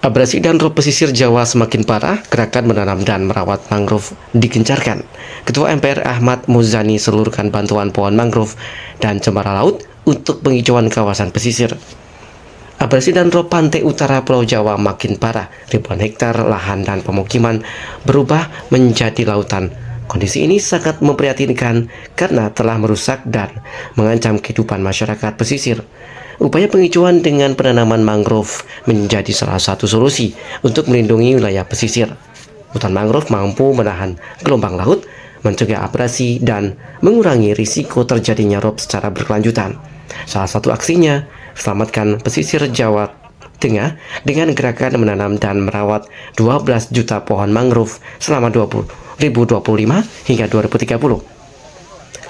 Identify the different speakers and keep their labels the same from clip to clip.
Speaker 1: Abrasi dan rob pesisir Jawa semakin parah, gerakan menanam dan merawat mangrove digencarkan. Ketua MPR Ahmad Muzani seluruhkan bantuan pohon mangrove dan cemara laut untuk penghijauan kawasan pesisir. Abrasi dan rob pantai utara Pulau Jawa makin parah, ribuan hektar lahan dan pemukiman berubah menjadi lautan. Kondisi ini sangat memprihatinkan karena telah merusak dan mengancam kehidupan masyarakat pesisir. Upaya penghijauan dengan penanaman mangrove menjadi salah satu solusi untuk melindungi wilayah pesisir. Hutan mangrove mampu menahan gelombang laut, mencegah abrasi, dan mengurangi risiko terjadinya rob secara berkelanjutan. Salah satu aksinya, selamatkan pesisir Jawa Tengah dengan gerakan menanam dan merawat 12 juta pohon mangrove selama 2025 hingga 2030.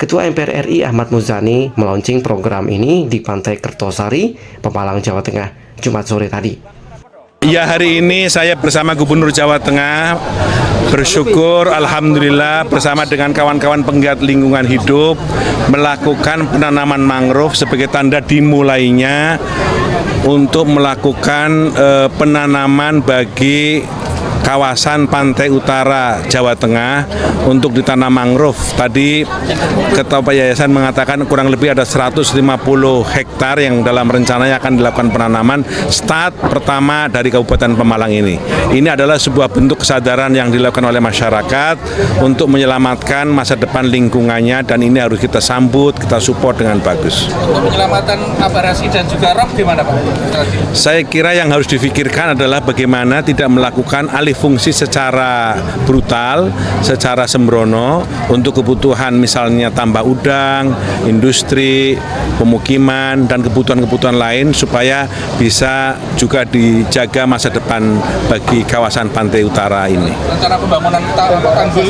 Speaker 1: Ketua MPR RI Ahmad Muzani meluncing program ini di Pantai Kertosari, Pemalang, Jawa Tengah, Jumat sore tadi.
Speaker 2: Ya, hari ini saya bersama Gubernur Jawa Tengah bersyukur alhamdulillah bersama dengan kawan-kawan penggiat lingkungan hidup melakukan penanaman mangrove sebagai tanda dimulainya untuk melakukan penanaman bagi kawasan pantai utara Jawa Tengah untuk ditanam mangrove. Tadi Ketua Yayasan mengatakan kurang lebih ada 150 hektar yang dalam rencananya akan dilakukan penanaman start pertama dari Kabupaten Pemalang ini. Ini adalah sebuah bentuk kesadaran yang dilakukan oleh masyarakat untuk menyelamatkan masa depan lingkungannya, dan ini harus kita sambut, kita support dengan bagus.
Speaker 3: Untuk penyelamatan abrasi dan juga rob gimana Pak?
Speaker 2: Saya kira yang harus difikirkan adalah bagaimana tidak melakukan alih fungsi secara brutal, secara sembrono untuk kebutuhan misalnya tambah udang, industri, pemukiman, dan kebutuhan-kebutuhan lain supaya bisa juga dijaga masa depan bagi kawasan pantai utara ini.
Speaker 3: Rencana pembangunan tanggul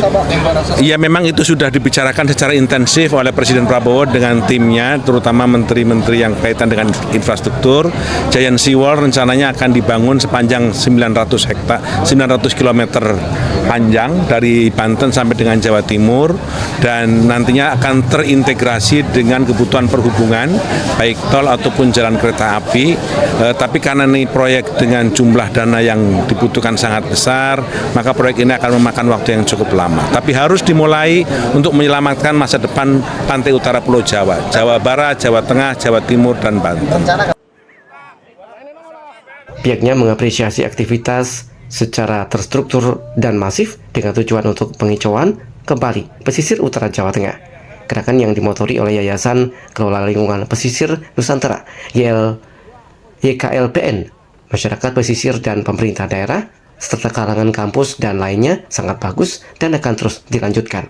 Speaker 2: Ya, memang itu sudah dibicarakan secara intensif oleh Presiden Prabowo dengan timnya, terutama menteri-menteri yang kaitan dengan infrastruktur. Giant Seawall rencananya akan dibangun sepanjang 900 km panjang dari Banten sampai dengan Jawa Timur, dan nantinya akan terintegrasi dengan kebutuhan perhubungan baik tol ataupun jalan kereta api. Tapi karena ini proyek dengan jumlah dana yang dibutuhkan sangat besar, maka proyek ini akan memakan waktu yang cukup lama. Tapi harus dimulai untuk menyelamatkan masa depan pantai utara Pulau Jawa, Jawa Barat, Jawa Tengah, Jawa Timur, dan Banten.
Speaker 1: Pihaknya mengapresiasi aktivitas secara terstruktur dan masif dengan tujuan untuk penghijauan kembali pesisir utara Jawa Tengah. Gerakan yang dimotori oleh Yayasan Kelola Lingkungan Pesisir Nusantara YKLPN, masyarakat pesisir dan pemerintah daerah, serta kalangan kampus dan lainnya sangat bagus dan akan terus dilanjutkan.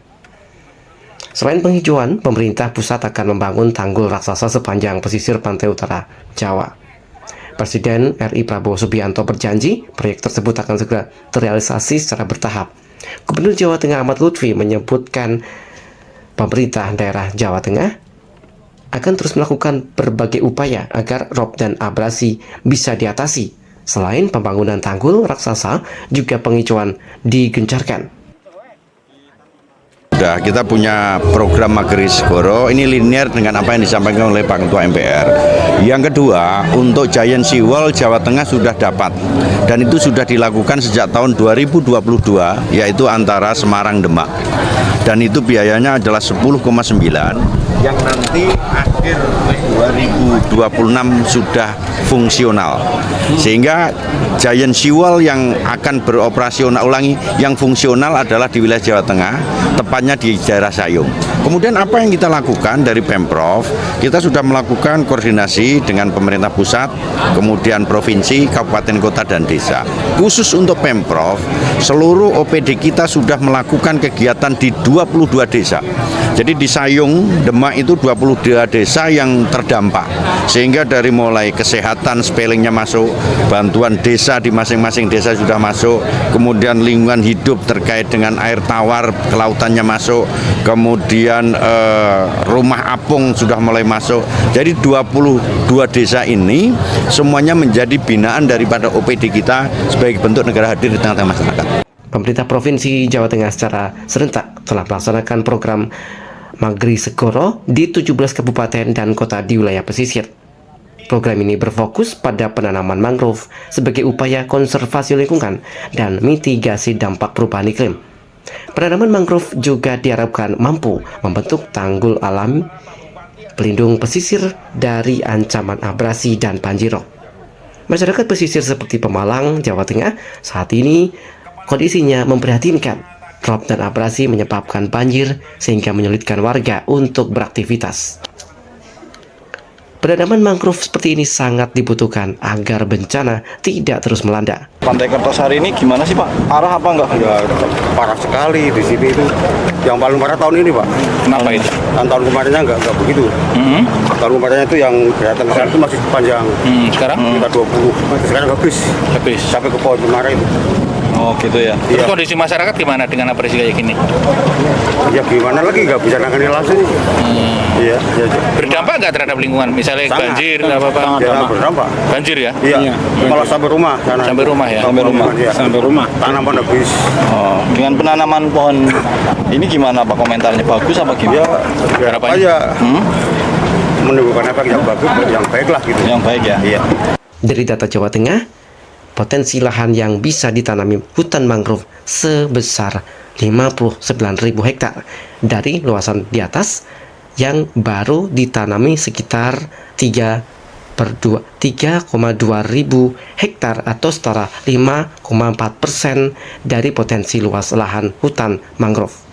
Speaker 1: Selain penghijauan, pemerintah pusat akan membangun tanggul raksasa sepanjang pesisir pantai utara Jawa. Presiden RI Prabowo Subianto berjanji proyek tersebut akan segera terrealisasi secara bertahap. Gubernur Jawa Tengah Ahmad Lutfi menyebutkan pemerintah daerah Jawa Tengah akan terus melakukan berbagai upaya agar rob dan abrasi bisa diatasi. Selain pembangunan tanggul raksasa, juga penghijauan digencarkan.
Speaker 4: Kita punya program Magri Segoro, ini linear dengan apa yang disampaikan oleh Pak Ketua MPR. Yang kedua, untuk Giant Seawall Jawa Tengah sudah dapat, dan itu sudah dilakukan sejak tahun 2022, yaitu antara Semarang Demak, dan itu biayanya adalah 10,9, yang nanti akhir 2026 sudah fungsional, sehingga Giant Seawall yang akan beroperasional yang fungsional adalah di wilayah Jawa Tengah, tepatnya di daerah Sayung. Kemudian apa yang kita lakukan dari Pemprov, kita sudah melakukan koordinasi dengan pemerintah pusat, kemudian provinsi, kabupaten, kota, dan desa. Khusus untuk Pemprov, seluruh OPD kita sudah melakukan kegiatan di 22 desa. Jadi di Sayung, Demak itu 22 desa yang terdampak, sehingga dari mulai kesehatan spellingnya masuk, bantuan desa di masing-masing desa sudah masuk, kemudian lingkungan hidup terkait dengan air tawar kelautannya masuk, kemudian rumah apung sudah mulai masuk. Jadi 22 desa ini semuanya menjadi binaan daripada OPD kita sebagai bentuk negara hadir di tengah-tengah masyarakat.
Speaker 1: Pemerintah Provinsi Jawa Tengah secara serentak telah melaksanakan program Magri Segoro di 17 kabupaten dan kota di wilayah pesisir. Program ini berfokus pada penanaman mangrove sebagai upaya konservasi lingkungan dan mitigasi dampak perubahan iklim. Penanaman mangrove juga diharapkan mampu membentuk tanggul alami pelindung pesisir dari ancaman abrasi dan banjirop. Masyarakat pesisir seperti Pemalang, Jawa Tengah saat ini kondisinya memprihatinkan. Rob dan abrasi menyebabkan banjir sehingga menyulitkan warga untuk beraktivitas. Penanaman mangrove seperti ini sangat dibutuhkan agar bencana tidak terus melanda.
Speaker 5: Pantai Kertosari ini gimana sih Pak? Parah apa enggak?
Speaker 6: Ya parah sekali di sini itu. Yang paling parah tahun ini Pak.
Speaker 3: Kenapa itu?
Speaker 6: Dan tahun kemarinnya enggak begitu. Tahun kemarinnya itu yang kelihatan ke sana itu masih panjang.
Speaker 3: Sekarang?
Speaker 6: Kita 20. Sekarang habis sampai ke pohon cemara itu.
Speaker 5: Oh gitu ya.
Speaker 3: Terus
Speaker 6: Iya.
Speaker 3: kondisi masyarakat gimana dengan abrasi kayak gini?
Speaker 6: Ya gimana lagi nggak bisa nangani langsung. Iya. Ya,
Speaker 3: Berdampak nggak terhadap lingkungan? Misalnya
Speaker 6: Sangat.
Speaker 3: banjir, apa-apa?
Speaker 6: ya berdampak.
Speaker 3: Banjir ya?
Speaker 6: Iya. Malah sampai rumah sana.
Speaker 3: Sampai rumah ya?
Speaker 5: Sampai rumah.
Speaker 6: Iya.
Speaker 2: Sampai rumah.
Speaker 6: Tanaman habis.
Speaker 5: Oh, dengan penanaman pohon ini gimana Pak komentarnya? Bagus apa
Speaker 6: Ya,
Speaker 5: gimana?
Speaker 6: ya apa aja. Menimbulkan efek yang bagus, yang baik lah gitu.
Speaker 5: Yang baik ya.
Speaker 6: Iya.
Speaker 1: Dari data Jawa Tengah, potensi lahan yang bisa ditanami hutan mangrove sebesar 59.000 hektar dari luasan di atas yang baru ditanami sekitar 3,2 ribu hektar atau setara 5,4% dari potensi luas lahan hutan mangrove.